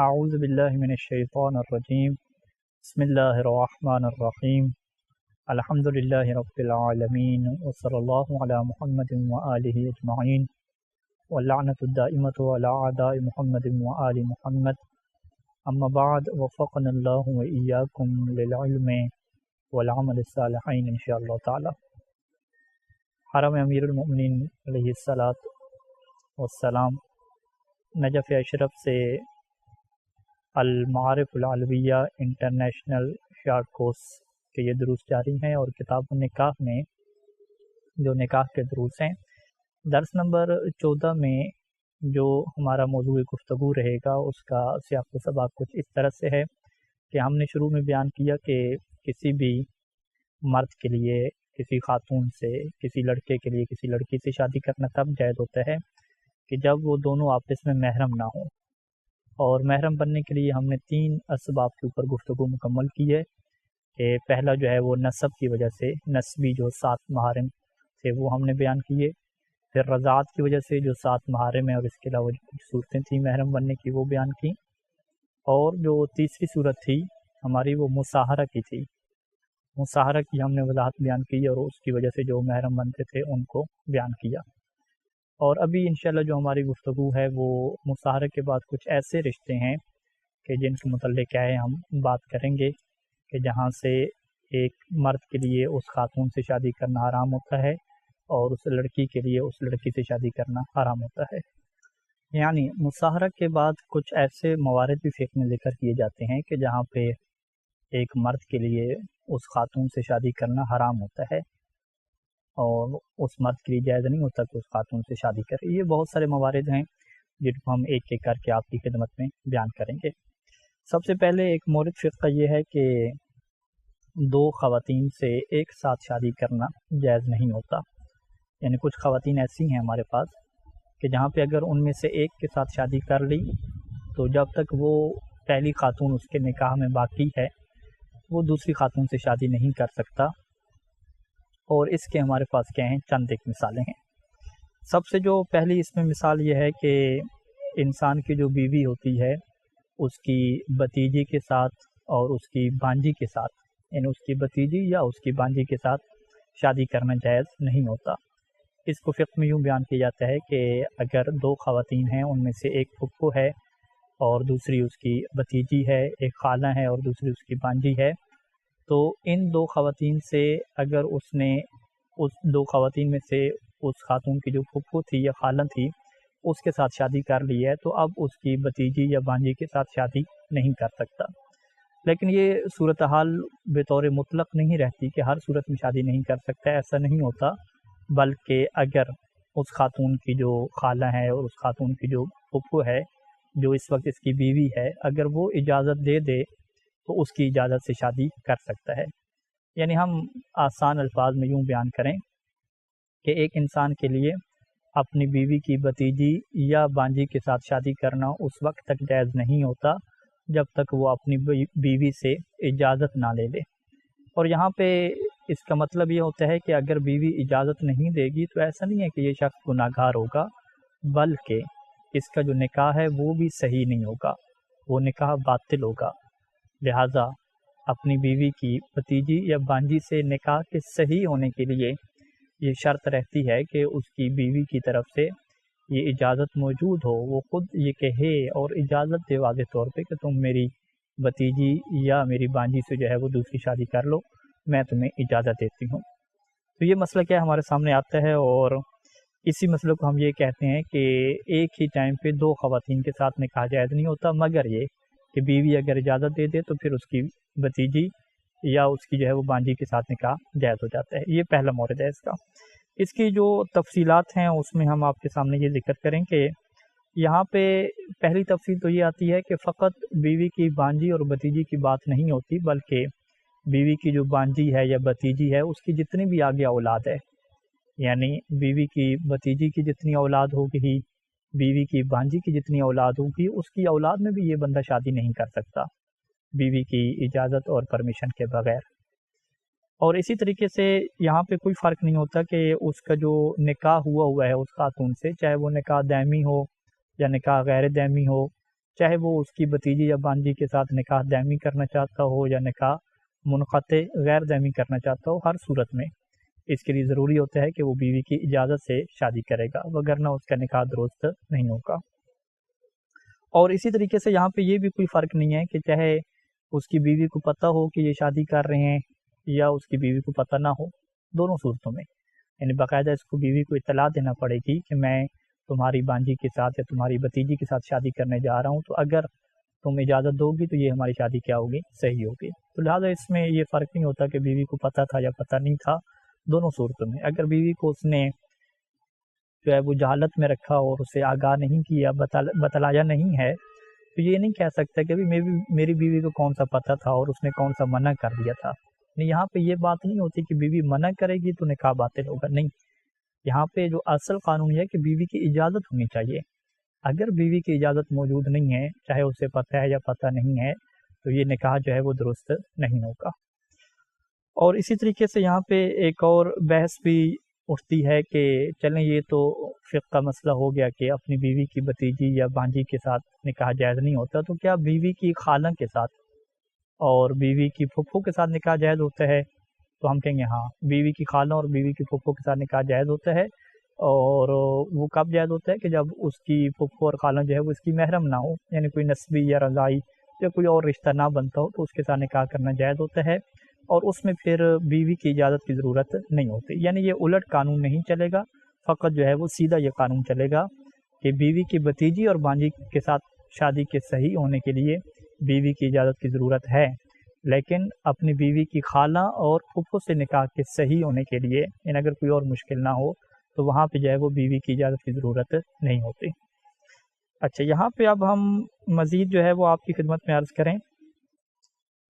اعوذ باللہ من الشیطان الرجیم بسم اللہ الرحمن الرحیم الحمد للہ رب العالمین وصلی اللہ علی محمد وآلہ اجمعین واللعنۃ الدائمۃ علی اعداء محمد وآل محمد اما بعد وفقنا اللہ وإیاکم للعلم والعمل الصالحین انشاءاللہ تعالی۔ حرم امیر المؤمنین علیہ الصلاۃ والسلام نجف اشرف سے المعارف العلویہ انٹرنیشنل شارٹ کورس کے یہ دروس جاری ہیں، اور کتاب النکاح میں جو نکاح کے دروس ہیں، درس نمبر 14 میں جو ہمارا موضوع گفتگو رہے گا اس کا سیاق و سباق کچھ اس طرح سے ہے کہ ہم نے شروع میں بیان کیا کہ کسی بھی مرد کے لیے کسی خاتون سے، کسی لڑکے کے لیے کسی لڑکی سے شادی کرنا تب جائز ہوتا ہے کہ جب وہ دونوں آپس میں محرم نہ ہوں، اور محرم بننے کے لیے ہم نے 3 اسباب کے اوپر گفتگو مکمل کی ہے کہ پہلا جو ہے وہ نسب کی وجہ سے، نسبی جو 7 محارم تھے وہ ہم نے بیان کیے، پھر رضاعت کی وجہ سے جو 7 محارم ہیں اور اس کے علاوہ جو کچھ صورتیں تھیں محرم بننے کی وہ بیان کی، اور جو تیسری صورت تھی ہماری وہ مصاہرہ کی تھی۔ مصاہرہ کی ہم نے وضاحت بیان کی اور اس کی وجہ سے جو محرم بنتے تھے ان کو بیان کیا، اور ابھی انشاءاللہ جو ہماری گفتگو ہے وہ مصاہرہ کے بعد کچھ ایسے رشتے ہیں کہ جن کے متعلق کیا ہے ہم بات کریں گے کہ جہاں سے ایک مرد کے لیے اس خاتون سے شادی کرنا حرام ہوتا ہے اور اس لڑکی کے لیے اس لڑکی سے شادی کرنا حرام ہوتا ہے۔ یعنی مصاہرہ کے بعد کچھ ایسے موارد بھی فقہ میں ذکر کیے جاتے ہیں کہ جہاں پہ ایک مرد کے لیے اس خاتون سے شادی کرنا حرام ہوتا ہے اور اس مرد کے لیے جائز نہیں ہوتا کہ اس خاتون سے شادی کرے۔ یہ بہت سارے موارد ہیں جن کو ہم ایک ایک کر کے آپ کی خدمت میں بیان کریں گے۔ سب سے پہلے ایک مورد فقہ کا یہ ہے کہ 2 خواتین سے ایک ساتھ شادی کرنا جائز نہیں ہوتا۔ یعنی کچھ خواتین ایسی ہیں ہمارے پاس کہ جہاں پہ اگر ان میں سے ایک کے ساتھ شادی کر لی تو جب تک وہ پہلی خاتون اس کے نکاح میں باقی ہے وہ دوسری خاتون سے شادی نہیں کر سکتا، اور اس کے ہمارے پاس کیا ہیں چند ایک مثالیں ہیں۔ سب سے جو پہلی اس میں مثال یہ ہے کہ انسان کی جو بیوی ہوتی ہے اس کی بھتیجی کے ساتھ اور اس کی بانجی کے ساتھ، یعنی اس کی بھتیجی یا اس کی بانجی کے ساتھ شادی کرنا جائز نہیں ہوتا۔ اس کو فقہ میں یوں بیان کیا جاتا ہے کہ اگر 2 خواتین ہیں، ان میں سے ایک پھپھو ہے اور دوسری اس کی بھتیجی ہے، ایک خالہ ہے اور دوسری اس کی بانجی ہے، تو ان 2 خواتین سے اگر اس نے اس 2 خواتین میں سے اس خاتون کی جو پھپھو تھی یا خالہ تھی اس کے ساتھ شادی کر لی ہے تو اب اس کی بھتیجی یا بانجی کے ساتھ شادی نہیں کر سکتا۔ لیکن یہ صورتحال بطور مطلق نہیں رہتی کہ ہر صورت میں شادی نہیں کر سکتا، ایسا نہیں ہوتا، بلکہ اگر اس خاتون کی جو خالہ ہے اور اس خاتون کی جو پھپھو ہے جو اس وقت اس کی بیوی ہے، اگر وہ اجازت دے دے تو اس کی اجازت سے شادی کر سکتا ہے۔ یعنی ہم آسان الفاظ میں یوں بیان کریں کہ ایک انسان کے لیے اپنی بیوی کی بھتیجی یا بانجی کے ساتھ شادی کرنا اس وقت تک جائز نہیں ہوتا جب تک وہ اپنی بیوی سے اجازت نہ لے لے۔ اور یہاں پہ اس کا مطلب یہ ہوتا ہے کہ اگر بیوی اجازت نہیں دے گی تو ایسا نہیں ہے کہ یہ شخص گناہگار ہوگا، بلکہ اس کا جو نکاح ہے وہ بھی صحیح نہیں ہوگا، وہ نکاح باطل ہوگا۔ لہٰذا اپنی بیوی کی بھتیجی یا بانجی سے نکاح کے صحیح ہونے کے لیے یہ شرط رہتی ہے کہ اس کی بیوی کی طرف سے یہ اجازت موجود ہو، وہ خود یہ کہے اور اجازت دے واضح طور پہ کہ تم میری بھتیجی یا میری بانجی سے جو ہے وہ دوسری شادی کر لو، میں تمہیں اجازت دیتی ہوں۔ تو یہ مسئلہ کیا ہمارے سامنے آتا ہے، اور اسی مسئلے کو ہم یہ کہتے ہیں کہ ایک ہی ٹائم پہ 2 خواتین کے ساتھ نکاح جائز نہیں ہوتا، مگر یہ کہ بیوی اگر اجازت دے دے تو پھر اس کی بھتیجی یا اس کی جو ہے وہ بانجی کے ساتھ نکاح جائز ہو جاتا ہے۔ یہ پہلا مورد ہے اس کا۔ اس کی جو تفصیلات ہیں اس میں ہم آپ کے سامنے یہ ذکر کریں کہ یہاں پہ پہلی تفصیل تو یہ آتی ہے کہ فقط بیوی کی بانجی اور بھتیجی کی بات نہیں ہوتی، بلکہ بیوی کی جو بانجی ہے یا بھتیجی ہے اس کی جتنی بھی آگے اولاد ہے، یعنی بیوی کی بھتیجی کی جتنی اولاد ہوگی، بیوی کی بانجی کی جتنی اولاد ہوگی، اس کی اولاد میں بھی یہ بندہ شادی نہیں کر سکتا بیوی کی اجازت اور پرمیشن کے بغیر۔ اور اسی طریقے سے یہاں پہ کوئی فرق نہیں ہوتا کہ اس کا جو نکاح ہوا ہے اس خاتون سے، چاہے وہ نکاح دائمی ہو یا نکاح غیر دائمی ہو چاہے وہ اس کی بتیجی یا بانجی کے ساتھ نکاح دائمی کرنا چاہتا ہو یا نکاح منقطع غیر دائمی کرنا چاہتا ہو، ہر صورت میں اس کے لیے ضروری ہوتا ہے کہ وہ بیوی کی اجازت سے شادی کرے گا، وگرنہ اس کا نکاح درست نہیں ہوگا۔ اور اسی طریقے سے یہاں پہ یہ بھی کوئی فرق نہیں ہے کہ چاہے اس کی بیوی کو پتہ ہو کہ یہ شادی کر رہے ہیں یا اس کی بیوی کو پتہ نہ ہو، دونوں صورتوں میں یعنی باقاعدہ اس کو بیوی کو اطلاع دینا پڑے گی کہ میں تمہاری بانجی کے ساتھ یا تمہاری بتیجی کے ساتھ شادی کرنے جا رہا ہوں، تو اگر تم اجازت دو گی تو یہ ہماری شادی کیا ہوگی، صحیح ہوگی۔ تو لہٰذا اس میں یہ فرق نہیں ہوتا کہ بیوی کو پتہ تھا یا پتہ نہیں تھا، دونوں صورتوں میں اگر بیوی کو اس نے جو ہے وہ جہالت میں رکھا اور اسے آگاہ نہیں کیا، بتلایا نہیں ہے، تو یہ نہیں کہہ سکتا کہ میری بیوی کو کون سا پتہ تھا اور اس نے کون سا منع کر دیا تھا۔ یہاں پہ یہ بات نہیں ہوتی کہ بیوی منع کرے گی تو نکاح باطل ہوگا، نہیں، یہاں پہ جو اصل قانون ہے کہ بیوی کی اجازت ہونی چاہیے۔ اگر بیوی کی اجازت موجود نہیں ہے، چاہے اسے پتہ ہے یا پتہ نہیں ہے، تو یہ نکاح جو ہے وہ درست نہیں ہوگا۔ اور اسی طریقے سے یہاں پہ ایک اور بحث بھی اٹھتی ہے کہ چلیں یہ تو فقہ کا مسئلہ ہو گیا کہ اپنی بیوی کی بتیجی یا بانجی کے ساتھ نکاح جائز نہیں ہوتا، تو کیا بیوی کی خالہ کے ساتھ اور بیوی کی پھپھو کے ساتھ نکاح جائز ہوتا ہے؟ تو ہم کہیں گے ہاں، بیوی کی خالہ اور بیوی کی پھپھو کے ساتھ نکاح جائز ہوتا ہے، اور وہ کب جائز ہوتا ہے کہ جب اس کی پھپھو اور خالہ جو ہے وہ اس کی محرم نہ ہو، یعنی کوئی نسبی یا رضائی یا کوئی اور رشتہ نہ بنتا ہو، تو اس کے ساتھ نکاح کرنا جائز ہوتا ہے، اور اس میں پھر بیوی کی اجازت کی ضرورت نہیں ہوتی۔ یعنی یہ الٹ قانون نہیں چلے گا، فقط جو ہے وہ سیدھا یہ قانون چلے گا کہ بیوی کی بتیجی اور بانجی کے ساتھ شادی کے صحیح ہونے کے لیے بیوی کی اجازت کی ضرورت ہے، لیکن اپنی بیوی کی خالہ اور پھپھو سے نکاح کے صحیح ہونے کے لیے یعنی اگر کوئی اور مشکل نہ ہو تو وہاں پہ جو ہے وہ بیوی کی اجازت کی ضرورت نہیں ہوتی۔ اچھا، یہاں پہ اب ہم مزید جو ہے وہ آپ کی خدمت میں عرض کریں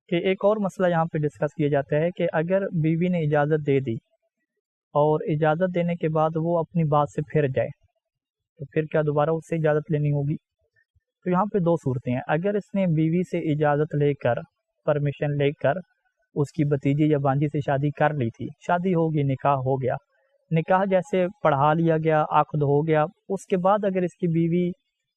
کہ ایک اور مسئلہ یہاں پہ ڈسکس کیا جاتا ہے کہ اگر بیوی نے اجازت دے دی اور اجازت دینے کے بعد وہ اپنی بات سے پھر جائے، تو پھر کیا دوبارہ اس سے اجازت لینی ہوگی؟ تو یہاں پہ دو صورتیں ہیں۔ اگر اس نے بیوی سے اجازت لے کر، پرمیشن لے کر اس کی بتیجی یا بانجی سے شادی کر لی تھی، شادی ہوگی، نکاح ہو گیا، نکاح جیسے پڑھا لیا گیا، عقد ہو گیا، اس کے بعد اگر اس کی بیوی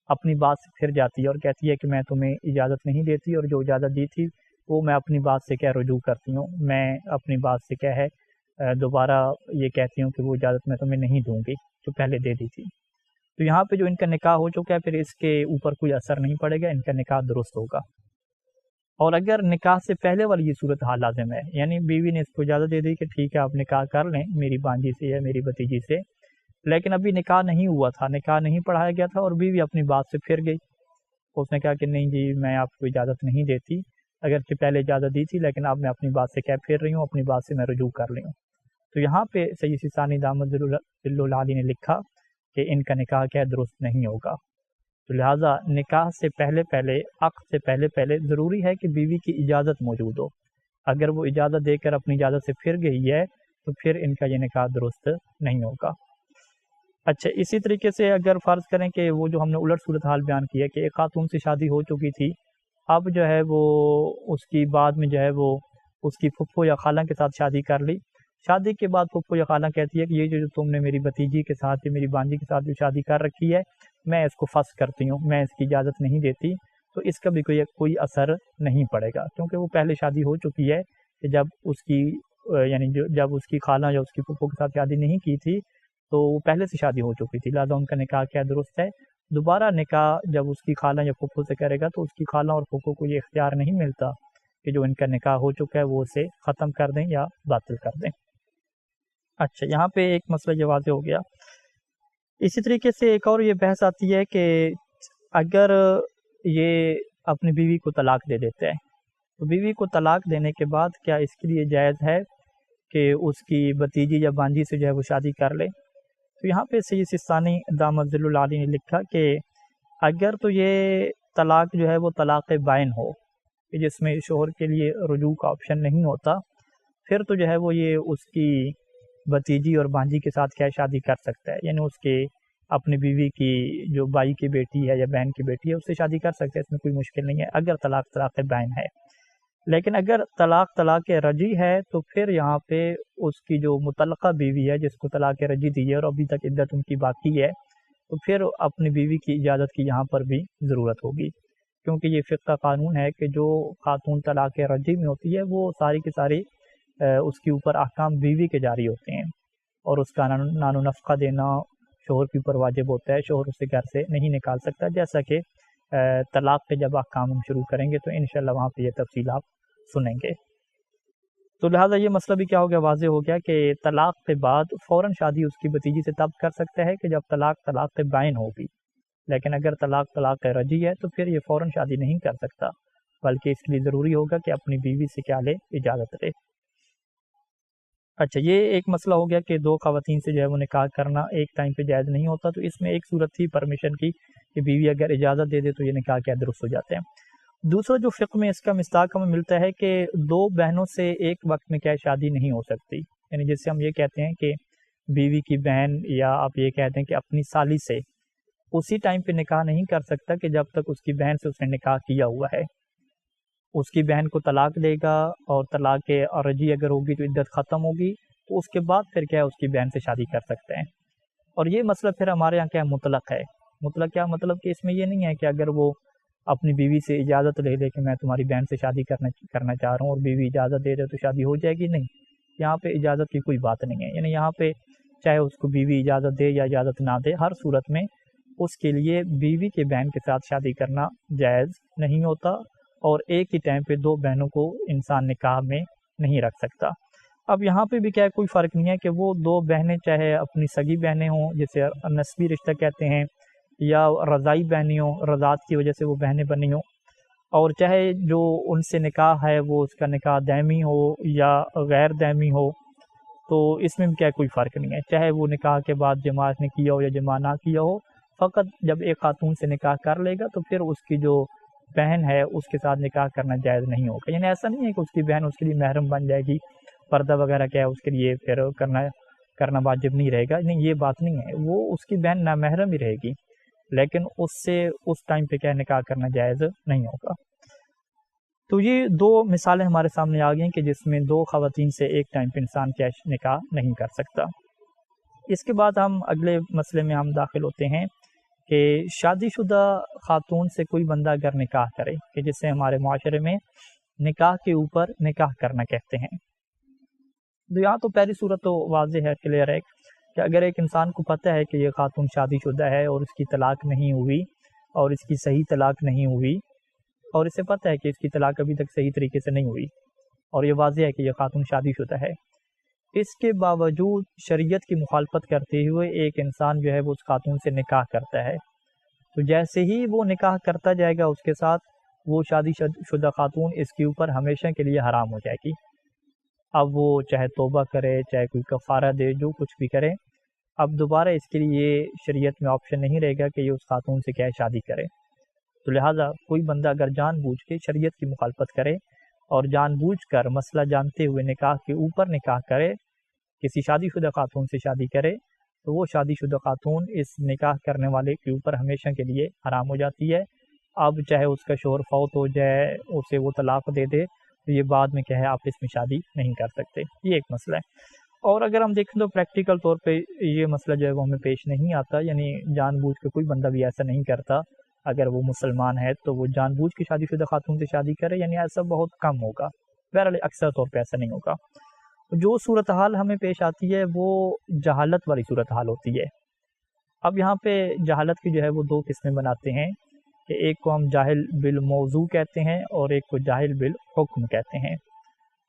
اپنی بات سے پھر جاتی ہے اور کہتی ہے کہ میں تمہیں اجازت نہیں دیتی، اور جو اجازت دی تھی وہ میں اپنی بات سے کیا رجوع کرتی ہوں، میں اپنی بات سے کیا ہے دوبارہ یہ کہتی ہوں کہ وہ اجازت میں تمہیں نہیں دوں گی جو پہلے دے دی تھی، تو یہاں پہ جو ان کا نکاح ہو چکا ہے پھر اس کے اوپر کوئی اثر نہیں پڑے گا، ان کا نکاح درست ہوگا۔ اور اگر نکاح سے پہلے والی یہ صورت حال لازم ہے، یعنی بیوی نے اس کو اجازت دے دی کہ ٹھیک ہے آپ نکاح کر لیں میری بانجی سے یا میری بتیجی سے، لیکن ابھی نکاح نہیں ہوا تھا، نکاح نہیں پڑھایا گیا تھا، اور بیوی اپنی بات سے پھر گئی، اس نے کہا کہ نہیں جی میں آپ کو اجازت نہیں دیتی، اگرچہ پہلے اجازت دی تھی لیکن اب میں اپنی بات سے کیا پھر رہی ہوں، اپنی بات سے میں رجوع کر رہی ہوں۔ تو یہاں پہ سید سیستانی دامت ظل العالی نے لکھا کہ ان کا نکاح کیا درست نہیں ہوگا۔ تو لہٰذا نکاح سے پہلے عقد سے پہلے ضروری ہے کہ بیوی کی اجازت موجود ہو، اگر وہ اجازت دے کر اپنی اجازت سے پھر گئی ہے تو پھر ان کا یہ نکاح درست نہیں ہوگا۔ اچھا، اسی طریقے سے اگر فرض کریں کہ وہ جو ہم نے الٹ صورتحال بیان کی ہے کہ ایک خاتون سے شادی ہو چکی تھی، اب جو ہے وہ اس کی بعد میں جو ہے وہ اس کی پھپھو یا خالہ کے ساتھ شادی کر لی، شادی کے بعد پھپھو یا خالہ کہتی ہے کہ یہ جو تم نے میری بتیجی کے ساتھ یا میری بانجی کے ساتھ جو شادی کر رکھی ہے میں اس کو فسخ کرتی ہوں، میں اس کی اجازت نہیں دیتی، تو اس کا بھی کوئی اثر نہیں پڑے گا، کیونکہ وہ پہلے شادی ہو چکی ہے کہ جب اس کی یعنی جب اس کی خالہ یا اس کی پھپھو کے ساتھ شادی نہیں کی تھی تو وہ پہلے سے شادی ہو چکی تھی، لہٰذا ان کا نکاح کیا درست ہے۔ دوبارہ نکاح جب اس کی خالہ یا پھپھو سے کرے گا تو اس کی خالہ اور پھپھو کو یہ اختیار نہیں ملتا کہ جو ان کا نکاح ہو چکا ہے وہ اسے ختم کر دیں یا باطل کر دیں۔ اچھا، یہاں پہ ایک مسئلہ یہ واضح ہو گیا۔ اسی طریقے سے ایک اور یہ بحث آتی ہے کہ اگر یہ اپنی بیوی کو طلاق دے دیتا ہے تو بیوی کو طلاق دینے کے بعد کیا اس کے لیے جائز ہے کہ اس کی بتیجی یا بانجی سے جو ہے وہ شادی کر لے؟ تو یہاں پہ سید سیستانی دامت ظل العالی نے لکھا کہ اگر تو یہ طلاق جو ہے وہ طلاق بائن ہو جس میں شوہر کے لیے رجوع کا آپشن نہیں ہوتا، پھر تو جو ہے وہ یہ اس کی بتیجی اور بانجی کے ساتھ کیا شادی کر سکتا ہے، یعنی اس کے اپنی بیوی کی جو بائی کی بیٹی ہے یا بہن کی بیٹی ہے اس سے شادی کر سکتے ہیں، اس میں کوئی مشکل نہیں ہے اگر طلاق بائن ہے۔ لیکن اگر طلاق رجی ہے تو پھر یہاں پہ اس کی جو متعلقہ بیوی ہے جس کو طلاق رجی دی ہے اور ابھی تک عدت ان کی باقی ہے، تو پھر اپنی بیوی کی اجازت کی یہاں پر بھی ضرورت ہوگی۔ کیونکہ یہ فقہ کا قانون ہے کہ جو خاتون طلاق رجعی میں ہوتی ہے وہ ساری کی ساری اس کے اوپر احکام بیوی کے جاری ہوتے ہیں، اور اس کا نان و نفقہ دینا شوہر کے اوپر واجب ہوتا ہے، شوہر اسے گھر سے نہیں نکال سکتا، جیسا کہ طلاق کے جب احکام ہم شروع کریں گے تو انشاءاللہ وہاں پہ یہ تفصیل آپ سنیں گے۔ تو لہٰذا یہ مسئلہ بھی کیا ہو گیا، واضح ہو گیا کہ طلاق کے بعد فوراً شادی اس کی بھتیجی سے تب کر سکتا ہے کہ جب طلاق بائن ہوگی، لیکن اگر طلاق رجعی ہے تو پھر یہ فوراً شادی نہیں کر سکتا، بلکہ اس کے لیے ضروری ہوگا کہ اپنی بیوی سے کیا لے، اجازت لے۔ اچھا، یہ ایک مسئلہ ہو گیا کہ دو خواتین سے جو ہے وہ نکاح کرنا ایک ٹائم پہ جائز نہیں ہوتا، تو اس میں ایک صورت تھی پرمیشن کی کہ بیوی اگر اجازت دے دے تو یہ نکاح کیا درست ہو جاتے ہیں۔ دوسرا جو فقہ میں اس کا مصداق ہمیں ملتا ہے کہ دو بہنوں سے ایک وقت میں کیا شادی نہیں ہو سکتی، یعنی جس سے ہم یہ کہتے ہیں کہ بیوی کی بہن، یا آپ یہ کہتے ہیں کہ اپنی سالی سے اسی ٹائم پہ نکاح نہیں کر سکتا کہ جب تک اس کی بہن سے اس نے نکاح کیا ہوا ہے۔ اس کی بہن کو طلاق دے گا، اور طلاق رجعی اگر ہوگی تو عدت ختم ہوگی، تو اس کے بعد پھر کیا ہے اس کی بہن سے شادی کر سکتے ہیں۔ اور یہ مسئلہ پھر ہمارے یہاں کیا مطلق ہے، مطلق کیا مطلب کہ اس میں یہ نہیں ہے کہ اگر وہ اپنی بیوی سے اجازت لے لے کہ میں تمہاری بہن سے شادی کرنا چاہ رہا ہوں، اور بیوی اجازت دے دے تو شادی ہو جائے گی، نہیں، یہاں پہ اجازت کی کوئی بات نہیں ہے، یعنی یہاں پہ چاہے اس کو بیوی اجازت دے یا اجازت نہ دے، ہر صورت میں اس کے لیے بیوی کے بہن کے ساتھ شادی کرنا جائز نہیں ہوتا، اور ایک ہی ٹائم پہ دو بہنوں کو انسان نکاح میں نہیں رکھ سکتا۔ اب یہاں پہ بھی کیا کوئی فرق نہیں ہے کہ وہ دو بہنیں چاہے اپنی سگی بہنیں ہوں جسے نسبی رشتہ کہتے ہیں، یا رضائی بہنیں ہوں، رضاعت کی وجہ سے وہ بہنیں بنی ہوں، اور چاہے جو ان سے نکاح ہے وہ اس کا نکاح دائمی ہو یا غیر دائمی ہو، تو اس میں بھی کیا کوئی فرق نہیں ہے، چاہے وہ نکاح کے بعد جماعت نے کیا ہو یا جماع نہ کیا ہو، فقط جب ایک خاتون سے نکاح کر لے گا تو پھر اس کی جو بہن ہے اس کے ساتھ نکاح کرنا جائز نہیں ہوگا۔ یعنی ایسا نہیں ہے کہ اس کی بہن اس کے لیے محرم بن جائے گی، پردہ وغیرہ کیا ہے اس کے لیے پھر کرنا واجب نہیں رہے گا، نہیں، یہ بات نہیں ہے، وہ اس کی بہن نامحرم ہی رہے گی، لیکن اس سے اس ٹائم پہ کیا نکاح کرنا جائز نہیں ہوگا۔ تو یہ دو مثالیں ہمارے سامنے آ گئی کہ جس میں دو خواتین سے ایک ٹائم پہ انسان کیا نکاح نہیں کر سکتا۔ اس کے بعد ہم اگلے مسئلے میں ہم داخل ہوتے ہیں کہ شادی شدہ خاتون سے کوئی بندہ اگر نکاح کرے، کہ جسے ہمارے معاشرے میں نکاح کے اوپر نکاح کرنا کہتے ہیں، تو یہاں تو پہلی صورت تو واضح ہے، کلیئر ہے کہ اگر ایک انسان کو پتہ ہے کہ یہ خاتون شادی شدہ ہے اور اس کی طلاق نہیں ہوئی، اور اس کی صحیح طلاق نہیں ہوئی، اور اسے پتہ ہے کہ اس کی طلاق ابھی تک صحیح طریقے سے نہیں ہوئی، اور یہ واضح ہے کہ یہ خاتون شادی شدہ ہے، اس کے باوجود شریعت کی مخالفت کرتے ہوئے ایک انسان جو ہے وہ اس خاتون سے نکاح کرتا ہے، تو جیسے ہی وہ نکاح کرتا جائے گا اس کے ساتھ، وہ شادی شدہ خاتون اس کے اوپر ہمیشہ کے لیے حرام ہو جائے گی۔ اب وہ چاہے توبہ کرے، چاہے کوئی کفارہ دے، جو کچھ بھی کرے، اب دوبارہ اس کے لیے شریعت میں آپشن نہیں رہے گا کہ یہ اس خاتون سے کیا ہے شادی کرے۔ تو لہٰذا کوئی بندہ اگر جان بوجھ کے شریعت کی مخالفت کرے اور جان بوجھ کر مسئلہ جانتے ہوئے نکاح کے اوپر نکاح کرے، کسی شادی شدہ خاتون سے شادی کرے، تو وہ شادی شدہ خاتون اس نکاح کرنے والے کے اوپر ہمیشہ کے لیے حرام ہو جاتی ہے۔ اب چاہے اس کا شوہر فوت ہو جائے، اسے وہ طلاق دے دے، تو یہ بعد میں کیا ہے آپ اس میں شادی نہیں کر سکتے، یہ ایک مسئلہ ہے۔ اور اگر ہم دیکھیں تو پریکٹیکل طور پہ یہ مسئلہ جو ہے وہ ہمیں پیش نہیں آتا، یعنی جان بوجھ کے کوئی بندہ بھی ایسا نہیں کرتا، اگر وہ مسلمان ہے تو وہ جان بوجھ کے شادی شدہ خاتون سے شادی کرے، یعنی ایسا بہت کم ہوگا، بہرحال اکثر طور پہ ایسا نہیں ہوگا۔ جو صورتحال ہمیں پیش آتی ہے وہ جہالت والی صورتحال ہوتی ہے۔ اب یہاں پہ جہالت کی جو ہے وہ دو قسمیں بناتے ہیں، کہ ایک کو ہم جاہل بالموضوع کہتے ہیں اور ایک کو جاہل بالحکم کہتے ہیں۔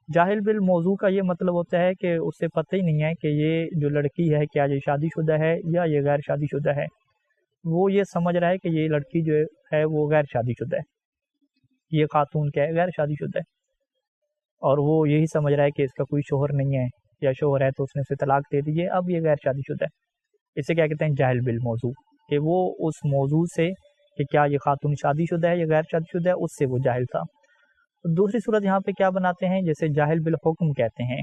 جاہل بالموضوع کا یہ مطلب ہوتا ہے کہ اسے پتہ ہی نہیں ہے کہ یہ جو لڑکی ہے کیا یہ شادی شدہ ہے یا یہ غیر شادی شدہ ہے، وہ یہ سمجھ رہا ہے کہ یہ لڑکی جو ہے وہ غیر شادی شدہ ہے، یہ خاتون کیا ہے غیر شادی شدہ ہے، اور وہ یہی سمجھ رہا ہے کہ اس کا کوئی شوہر نہیں ہے، یا شوہر ہے تو اس نے اسے طلاق دے دی ہے، اب یہ غیر شادی شدہ ہے۔ اسے کیا کہتے ہیں جاہل بالموضوع، کہ وہ اس موضوع سے کہ کیا یہ خاتون شادی شدہ ہے یا غیر شادی شدہ ہے اس سے وہ جاہل تھا۔ دوسری صورت یہاں پہ کیا بناتے ہیں، جیسے جاہل بالحکم کہتے ہیں،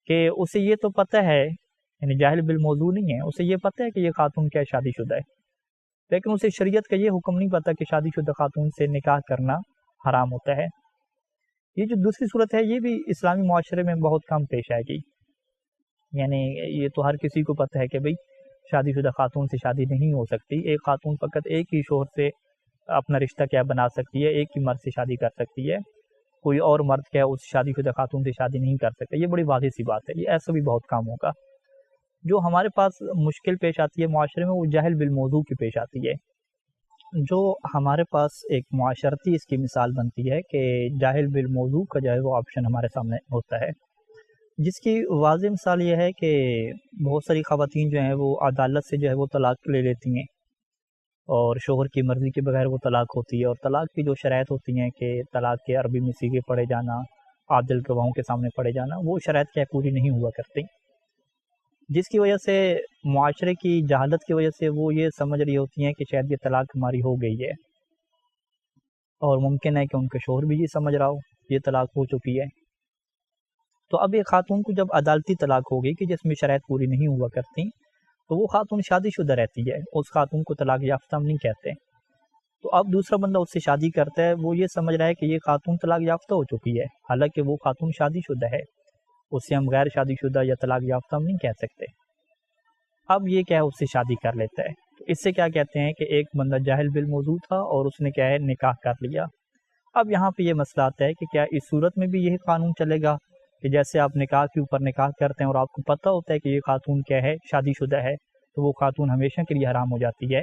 کہ اسے یہ تو پتہ ہے، یعنی جاہل بالموضوع نہیں ہے، اسے یہ پتہ ہے کہ یہ خاتون کیا شادی شدہ ہے، لیکن اسے شریعت کا یہ حکم نہیں پتہ کہ شادی شدہ خاتون سے نکاح کرنا حرام ہوتا ہے۔ یہ جو دوسری صورت ہے یہ بھی اسلامی معاشرے میں بہت کم پیش آئے گی، یعنی یہ تو ہر کسی کو پتہ ہے کہ بھئی شادی شدہ خاتون سے شادی نہیں ہو سکتی، ایک خاتون فقط ایک ہی شوہر سے اپنا رشتہ کیا بنا سکتی ہے، ایک ہی مرد سے شادی کر سکتی ہے، کوئی اور مرد کیا اس شادی شدہ خاتون سے شادی نہیں کر سکتا۔ یہ بڑی واضح سی بات ہے، یہ ایسا بھی بہت کام ہوگا۔ جو ہمارے پاس مشکل پیش آتی ہے معاشرے میں، وہ جہل بالموضوع کی پیش آتی ہے۔ جو ہمارے پاس ایک معاشرتی اس کی مثال بنتی ہے کہ جاہل بالموضوع کا جو ہے وہ آپشن ہمارے سامنے ہوتا ہے، جس کی واضح مثال یہ ہے کہ بہت ساری خواتین جو ہیں وہ عدالت سے جو ہے وہ طلاق لے لیتی ہیں، اور شوہر کی مرضی کے بغیر وہ طلاق ہوتی ہے، اور طلاق کی جو شرائط ہوتی ہیں کہ طلاق کے عربی میں صیغے پڑھے جانا، عادل گواہوں کے سامنے پڑھے جانا، وہ شرائط کیا پوری نہیں ہوا کرتی، جس کی وجہ سے معاشرے کی جہالت کی وجہ سے وہ یہ سمجھ رہی ہوتی ہیں کہ شاید یہ طلاق ہماری ہو گئی ہے، اور ممکن ہے کہ ان کے شوہر بھی یہ سمجھ رہا ہو یہ طلاق ہو چکی ہے۔ تو اب ایک خاتون کو جب عدالتی طلاق ہوگی کہ جس میں شرائط پوری نہیں ہوا کرتی، تو وہ خاتون شادی شدہ رہتی ہے، اس خاتون کو طلاق یافتہ ہم نہیں کہتے۔ تو اب دوسرا بندہ اس سے شادی کرتا ہے، وہ یہ سمجھ رہا ہے کہ یہ خاتون طلاق یافتہ ہو چکی ہے، حالانکہ وہ خاتون شادی شدہ ہے، اس سے ہم غیر شادی شدہ یا طلاق یافتہ ہم نہیں کہہ سکتے۔ اب یہ کیا ہے، اس سے شادی کر لیتا ہے، تو اس سے کیا کہتے ہیں کہ ایک بندہ جاہل بالموضوع تھا اور اس نے کیا ہے نکاح کر لیا۔ اب یہاں پہ یہ مسئلہ آتا ہے کہ کیا اس صورت میں بھی یہی قانون چلے گا کہ جیسے آپ نکاح کے اوپر نکاح کرتے ہیں اور آپ کو پتہ ہوتا ہے کہ یہ خاتون کیا ہے، شادی شدہ ہے، تو وہ خاتون ہمیشہ کے لیے حرام ہو جاتی ہے۔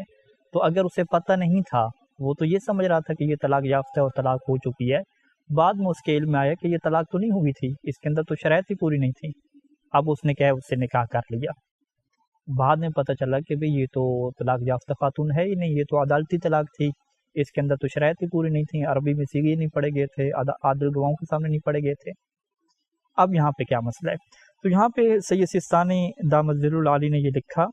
تو اگر اسے پتہ نہیں تھا، وہ تو یہ سمجھ رہا تھا کہ یہ طلاق یافتہ ہے اور طلاق ہو چکی ہے، بعد میں اس کے علم میں آیا کہ یہ طلاق تو نہیں ہوئی تھی، اس کے اندر تو شرائط ہی پوری نہیں تھی، اب اس نے کیا ہے اس سے نکاح کر لیا۔ بعد میں پتہ چلا کہ بھئی یہ تو طلاق یافتہ خاتون ہے ہی نہیں، یہ تو عدالتی طلاق تھی، اس کے اندر تو شرائط ہی پوری نہیں تھیں، عربی میں صیغے نہیں پڑھے گئے تھے، عادل گواہوں کے سامنے نہیں پڑھے گئے تھے۔ اب یہاں پہ کیا مسئلہ ہے؟ تو یہاں پہ سید سستانی دامت ظل العالی نے یہ لکھا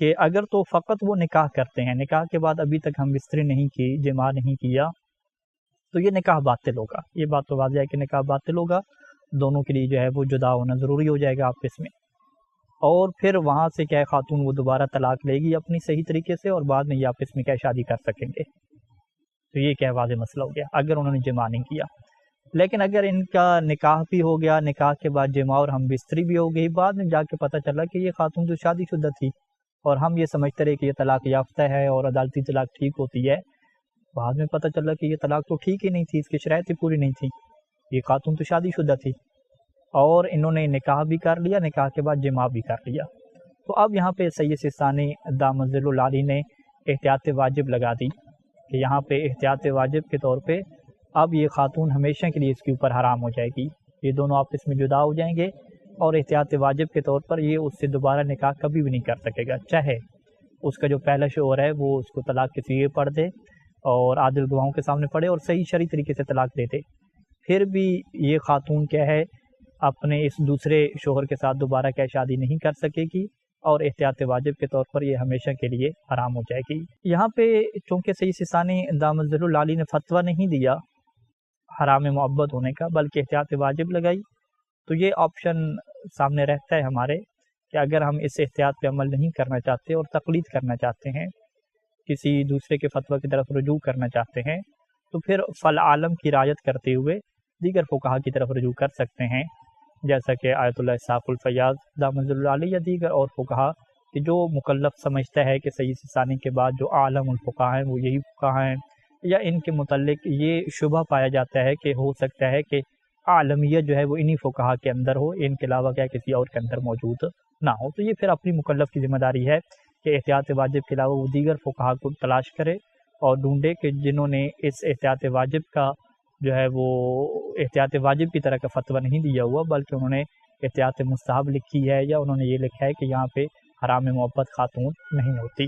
کہ اگر تو فقط وہ نکاح کرتے ہیں، نکاح کے بعد ابھی تک ہم بستری نہیں کی، جماع نہیں کیا، تو یہ نکاح باطل ہوگا۔ یہ بات تو واضح ہے کہ نکاح باطل ہوگا، دونوں کے لیے جو ہے وہ جدا ہونا ضروری ہو جائے گا آپس میں، اور پھر وہاں سے کیا ہے خاتون وہ دوبارہ طلاق لے گی اپنی صحیح طریقے سے، اور بعد میں یہ آپس میں کیا شادی کر سکیں گے۔ تو یہ کیا واضح مسئلہ ہو گیا اگر انہوں نے جماع نہیں کیا۔ لیکن اگر ان کا نکاح بھی ہو گیا، نکاح کے بعد جماع اور ہم بستری بھی ہو گئی، بعد میں جا کے پتہ چلا کہ یہ خاتون تو شادی شدہ تھی، اور ہم یہ سمجھتے رہے کہ یہ طلاق یافتہ ہے اور عدالتی طلاق ٹھیک ہوتی ہے، بعد میں پتہ چلا کہ یہ طلاق تو ٹھیک ہی نہیں تھی، اس کی شرائط ہی پوری نہیں تھی، یہ خاتون تو شادی شدہ تھی، اور انہوں نے نکاح بھی کر لیا، نکاح کے بعد جماع بھی کر لیا۔ تو اب یہاں پہ سید سستانی دامت ظل العالی نے احتیاط واجب لگا دی کہ یہاں پہ احتیاط واجب کے طور پہ اب یہ خاتون ہمیشہ کے لیے اس کے اوپر حرام ہو جائے گی، یہ دونوں آپس میں جدا ہو جائیں گے، اور احتیاط واجب کے طور پر یہ اس سے دوبارہ نکاح کبھی بھی نہیں کر سکے گا، چاہے اس کا جو پہلا شوہر ہے وہ اس کو طلاق کے صیغے پڑھ دے اور عادل گواہوں کے سامنے پڑھے اور صحیح شرعی طریقے سے طلاق دے دے، پھر بھی یہ خاتون کیا ہے اپنے اس دوسرے شوہر کے ساتھ دوبارہ کیا شادی نہیں کر سکے گی، اور احتیاط واجب کے طور پر یہ ہمیشہ کے لیے حرام ہو جائے گی۔ یہاں پہ چونکہ سید سستانی دامت ظل العالی نے فتویٰ نہیں دیا حرام معبد ہونے کا، بلکہ احتیاط واجب لگائی، تو یہ آپشن سامنے رہتا ہے ہمارے کہ اگر ہم اس احتیاط پہ عمل نہیں کرنا چاہتے اور تقلید کرنا چاہتے ہیں، کسی دوسرے کے فتویٰ کی طرف رجوع کرنا چاہتے ہیں، تو پھر فل عالم کی رعایت کرتے ہوئے دیگر فقہا کی طرف رجوع کر سکتے ہیں، جیسا کہ آیت اللہ اسحاق الفیاض دامت ظل العالی یا دیگر اور فقہا کہ جو مکلف سمجھتا ہے کہ سید سستانی کے بعد جو عالم الفقہا ہیں وہ یہی فقہا ہیں، یا ان کے متعلق یہ شبہ پایا جاتا ہے کہ ہو سکتا ہے کہ عالمیت جو ہے وہ انہی فقہا کے اندر ہو، ان کے علاوہ کیا کسی اور کے اندر موجود نہ ہو، تو یہ پھر اپنی مکلف کی ذمہ داری ہے کہ احتیاط واجب کے علاوہ وہ دیگر فقہا کو تلاش کرے اور ڈھونڈے کہ جنہوں نے اس احتیاط واجب کا جو ہے وہ احتیاط واجب کی طرح کا فتویٰ نہیں دیا ہوا، بلکہ انہوں نے احتیاط مستحب لکھی ہے، یا انہوں نے یہ لکھا ہے کہ یہاں پہ حرام محبت خاتون نہیں ہوتی۔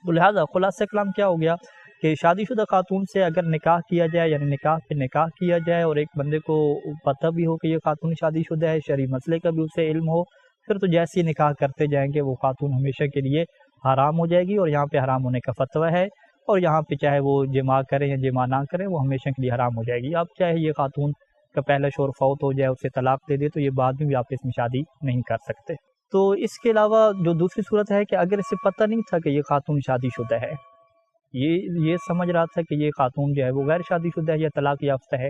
تو لہٰذا خلاصہ کلام کیا ہو گیا کہ شادی شدہ خاتون سے اگر نکاح کیا جائے، یعنی نکاح پہ نکاح کیا جائے، اور ایک بندے کو پتہ بھی ہو کہ یہ خاتون شادی شدہ ہے، شرعی مسئلے کا بھی اسے علم ہو، پھر تو جیسے ہی نکاح کرتے جائیں گے وہ خاتون ہمیشہ کے لیے حرام ہو جائے گی، اور یہاں پہ حرام ہونے کا فتویٰ ہے، اور یہاں پہ چاہے وہ جماع کریں یا جماع نہ کریں وہ ہمیشہ کے لیے حرام ہو جائے گی۔ اب چاہے یہ خاتون کا پہلا شوہر فوت ہو جائے، اسے طلاق دے دے، تو یہ بعد میں بھی آپ اس میں شادی نہیں کر سکتے۔ تو اس کے علاوہ جو دوسری صورت ہے کہ اگر اسے پتہ نہیں تھا کہ یہ خاتون شادی شدہ ہے، یہ سمجھ رہا تھا کہ یہ خاتون جو ہے وہ غیر شادی شدہ ہے یا طلاق یافتہ ہے،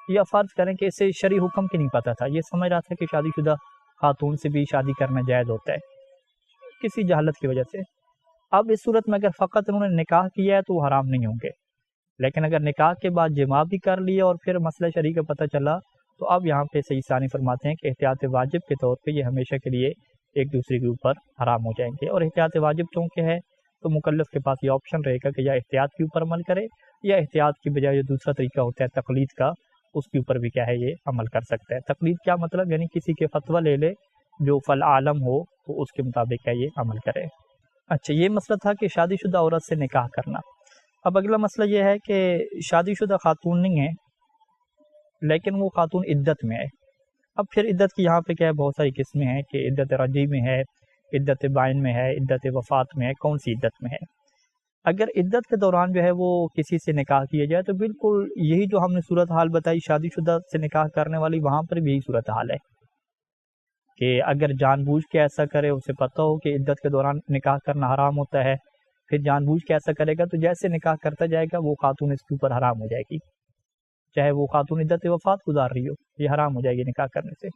یا فرض کریں کہ اسے شرعی حکم کی نہیں پتہ تھا، یہ سمجھ رہا تھا کہ شادی شدہ خاتون سے بھی شادی کرنا جائز ہوتا ہے کسی جہالت کی وجہ سے، اب اس صورت میں اگر فقط انہوں نے نکاح کیا ہے تو وہ حرام نہیں ہوں گے، لیکن اگر نکاح کے بعد جماع بھی کر لیا اور پھر مسئلہ شرعی کا پتہ چلا تو اب یہاں پہ سید ثانی فرماتے ہیں کہ احتیاط واجب کے طور پہ یہ ہمیشہ کے لیے ایک دوسرے کے اوپر حرام ہو جائیں گے۔ اور احتیاط واجب چونکہ ہے تو مکلف کے پاس یہ آپشن رہے گا کہ یا احتیاط کے اوپر عمل کرے یا احتیاط کی بجائے جو دوسرا طریقہ ہوتا ہے تقلید کا، اس کے اوپر بھی کیا ہے یہ عمل کر سکتا ہے۔ تقلید کیا مطلب؟ یعنی کسی کے فتویٰ لے لے جو فل عالم ہو تو اس کے مطابق کیا یہ عمل کرے۔ اچھا، یہ مسئلہ تھا کہ شادی شدہ عورت سے نکاح کرنا۔ اب اگلا مسئلہ یہ ہے کہ شادی شدہ خاتون نہیں ہے لیکن وہ خاتون عدت میں ہے۔ اب پھر عدت کی یہاں پہ کیا ہے بہت ساری قسمیں ہیں کہ عدت رجعی میں ہے، عدت بائن میں ہے، عدت وفات میں ہے، کون سی عدت میں ہے۔ اگر عدت کے دوران جو ہے وہ کسی سے نکاح کیا جائے تو بالکل یہی جو ہم نے صورتحال بتائی شادی شدہ سے نکاح کرنے والی، وہاں پر بھی یہی صورتحال ہے کہ اگر جان بوجھ کے ایسا کرے، اسے پتہ ہو کہ عدت کے دوران نکاح کرنا حرام ہوتا ہے، پھر جان بوجھ کے ایسا کرے گا تو جیسے نکاح کرتا جائے گا وہ خاتون اس کے اوپر حرام ہو جائے گی، چاہے وہ خاتون عدت وفات گزار رہی ہو، یہ حرام ہو جائے گی نکاح کرنے سے۔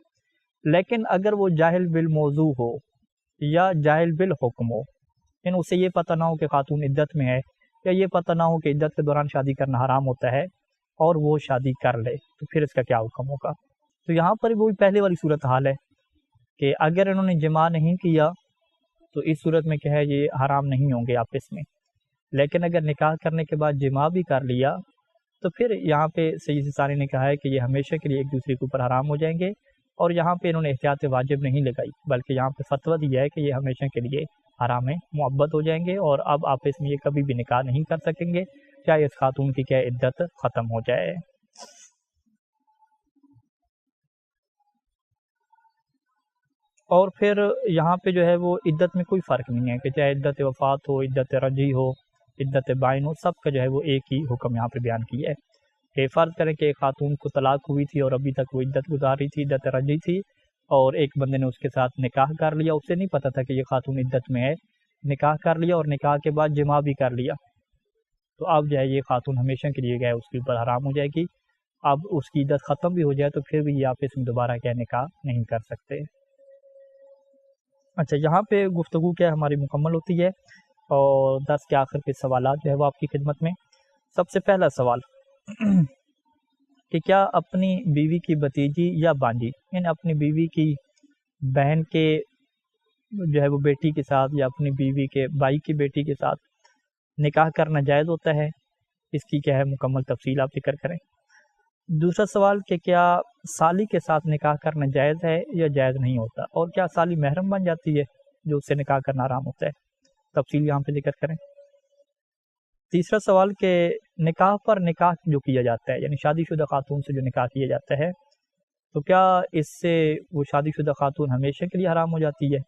لیکن اگر وہ جاہل بالموضوع ہو یا جاہل بالحکم ہو، یعنی اسے یہ پتہ نہ ہو کہ خاتون عدت میں ہے یا یہ پتہ نہ ہو کہ عدت کے دوران شادی کرنا حرام ہوتا ہے اور وہ شادی کر لے تو پھر اس کا کیا حکم ہوگا؟ تو یہاں پر وہی پہلے والی صورتحال ہے کہ اگر انہوں نے جماع نہیں کیا تو اس صورت میں کیا ہے یہ حرام نہیں ہوں گے آپس میں، لیکن اگر نکاح کرنے کے بعد جماع بھی کر لیا تو پھر یہاں پہ سید ثانی نے کہا ہے کہ یہ ہمیشہ کے لیے ایک دوسرے کے اوپر حرام ہو جائیں گے، اور یہاں پہ انہوں نے احتیاط واجب نہیں لگائی بلکہ یہاں پہ فتویٰ دیا ہے کہ یہ ہمیشہ کے لیے حرام محبت ہو جائیں گے اور اب آپس میں یہ کبھی بھی نکاح نہیں کر سکیں گے چاہے اس خاتون کی کیا عدت ختم ہو جائے۔ اور پھر یہاں پہ جو ہے وہ عدت میں کوئی فرق نہیں ہے کہ چاہے عدت وفات ہو، عدت رجعی ہو، عدت بائن ہو، سب کا جو ہے وہ ایک ہی حکم یہاں پہ بیان کیا ہے کہ فرض کریں کہ ایک خاتون کو طلاق ہوئی تھی اور ابھی تک وہ عدت گزار رہی تھی، عدت رجعی تھی، اور ایک بندے نے اس کے ساتھ نکاح کر لیا، اسے نہیں پتہ تھا کہ یہ خاتون عدت میں ہے، نکاح کر لیا اور نکاح کے بعد جماع بھی کر لیا، تو اب جو ہے یہ خاتون ہمیشہ کے لیے گئے اس کے اوپر حرام ہو جائے گی۔ اب اس کی عدت ختم بھی ہو جائے تو پھر بھی یہ آپس میں دوبارہ کیا نکاح نہیں کر سکتے۔ اچھا، یہاں پہ گفتگو کیا ہماری مکمل ہوتی ہے اور درس کے آخر کے سوالات جو ہے وہ آپ کی خدمت میں۔ سب سے پہلا سوال کہ کیا اپنی بیوی کی بھتیجی یا بانجی، یعنی اپنی بیوی کی بہن کے جو ہے وہ بیٹی کے ساتھ یا اپنی بیوی کے بھائی کی بیٹی کے ساتھ نکاح کرنا جائز ہوتا ہے؟ اس کی کیا ہے مکمل تفصیل آپ ذکر کریں۔ دوسرا سوال کہ کیا سالی کے ساتھ نکاح کرنا جائز ہے یا جائز نہیں ہوتا، اور کیا سالی محرم بن جاتی ہے جو اس سے نکاح کرنا حرام ہوتا ہے؟ تفصیل یہاں پہ ذکر کریں۔ تیسرا سوال کہ نکاح پر نکاح جو کیا جاتا ہے، یعنی شادی شدہ خاتون سے جو نکاح کیا جاتا ہے، تو کیا اس سے وہ شادی شدہ خاتون ہمیشہ کے لیے حرام ہو جاتی ہے؟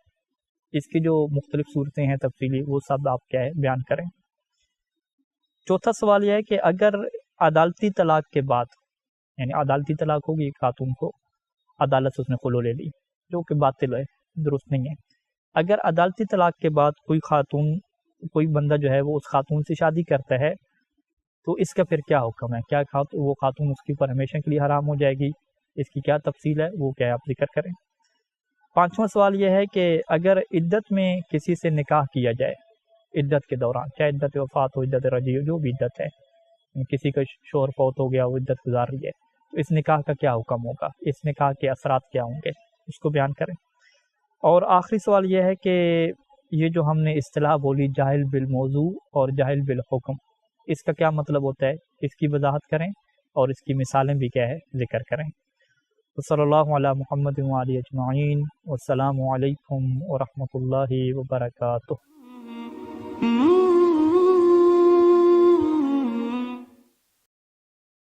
اس کی جو مختلف صورتیں ہیں تفصیلی وہ سب آپ کیا ہے بیان کریں۔ چوتھا سوال یہ ہے کہ اگر عدالتی طلاق کے بعد، یعنی عدالتی طلاق ہوگی خاتون کو، عدالت سے اس نے خلو لے لی جو کہ باطل ہے، درست نہیں ہے، اگر عدالتی طلاق کے بعد کوئی بندہ جو ہے وہ اس خاتون سے شادی کرتا ہے تو اس کا پھر کیا حکم ہے؟ کیا وہ خاتون اس کے اوپر ہمیشہ کے لیے حرام ہو جائے گی؟ اس کی کیا تفصیل ہے وہ کیا ہے آپ ذکر کریں۔ پانچواں سوال یہ ہے کہ اگر عدت میں کسی سے نکاح کیا جائے، عدت کے دوران، چاہے عدت وفات ہو، عدت رجعی ہو، جو بھی عدت ہے، کسی کا شوہر فوت ہو گیا، وہ عدت گزار رہی ہے، تو اس نکاح کا کیا حکم ہوگا؟ اس نکاح کے اثرات کیا ہوں گے؟ اس کو بیان کریں۔ اور آخری سوال یہ ہے کہ یہ جو ہم نے اصطلاح بولی جاہل بالموضوع اور جاہل بالحکم، اس کا کیا مطلب ہوتا ہے؟ اس کی وضاحت کریں اور اس کی مثالیں بھی کیا ہے ذکر کریں۔ صلی اللہ علی محمد وعلی اجمعین، والسلام علیکم ورحمۃ اللہ وبرکاتہ۔